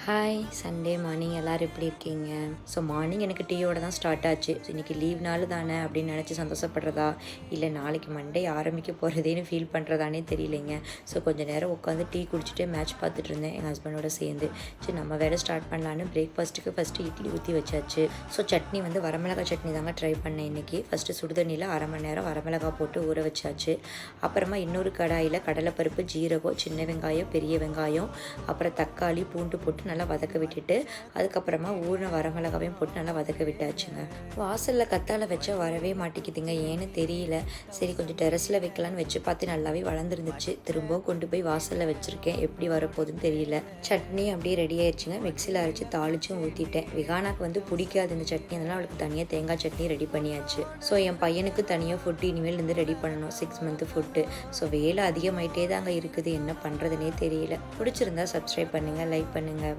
Hi Sunday morning எல்லோரும் எப்படி இருக்கீங்க? ஸோ மார்னிங் எனக்கு டீயோட தான் ஸ்டார்ட் ஆச்சு. ஸோ இன்றைக்கி லீவ் நாள் தானே அப்படின்னு நினச்சி சந்தோஷப்படுறதா, இல்லை நாளைக்கு மண்டே ஆரம்பிக்க போகிறதேன்னு ஃபீல் பண்ணுறதானே தெரியலைங்க. ஸோ கொஞ்சம் நேரம் உட்காந்து டீ குடிச்சிட்டு மேட்ச் பார்த்துட்டு இருந்தேன் எங்கள் ஹஸ்பண்டோட சேர்ந்து. சரி நம்ம வேலை ஸ்டார்ட் பண்ணலான்னு பிரேக்ஃபாஸ்ட்டுக்கு ஃபஸ்ட்டு இட்லி ஊற்றி வச்சாச்சு. ஸோ சட்னி வந்து வரமிளகாய் சட்னி தாங்க ட்ரை பண்ணேன் இன்றைக்கி. ஃபஸ்ட்டு சுடுதண்ணியில் அரை மணி நேரம் வரமிளகாய் போட்டு ஊற வச்சாச்சு. அப்புறமா இன்னொரு கடாயில் கடலைப்பருப்பு, ஜீரகம், சின்ன வெங்காயம், பெரிய வெங்காயம், அப்புறம் தக்காளி, பூண்டு போட்டு நல்லா வதக்க விட்டுட்டு அதுக்கப்புறமா ஊறின வரமிளகாவையும் போட்டு நல்லா வதக்க விட்டாச்சுங்க. வாசலில் கத்தாழை வச்சா வரவே மாட்டேங்குதுங்க, ஏன்னு தெரியல. சரி கொஞ்சம் டெரஸில் வைக்கலான்னு வச்சு பார்த்து நல்லாவே வளர்ந்துருந்துச்சு. திரும்பவும் கொண்டு போய் வாசலில் வச்சுருக்கேன், எப்படி வரப்போகுதுன்னு தெரியல. சட்னி அப்படியே ரெடி ஆயிடுச்சுங்க. மிக்சியில் அரைச்சி தாளிச்சும் ஊற்றிட்டேன். விகானாக்கு வந்து பிடிக்காது இந்த சட்னி, அதனால் அவளுக்கு தனியாக தேங்காய் சட்னி ரெடி பண்ணியாச்சு. ஸோ என் பையனுக்கு தனியாக ஃபுட்டு இனிமேல் இருந்து ரெடி பண்ணணும், 6 மந்த் ஃபுட்டு. ஸோ வேலை அதிகமாயிட்டே தாங்க இருக்குது, என்ன பண்ணுறதுனே தெரியல. பிடிச்சிருந்தா சப்ஸ்கிரைப் பண்ணுங்கள், லைக் பண்ணுங்கள்.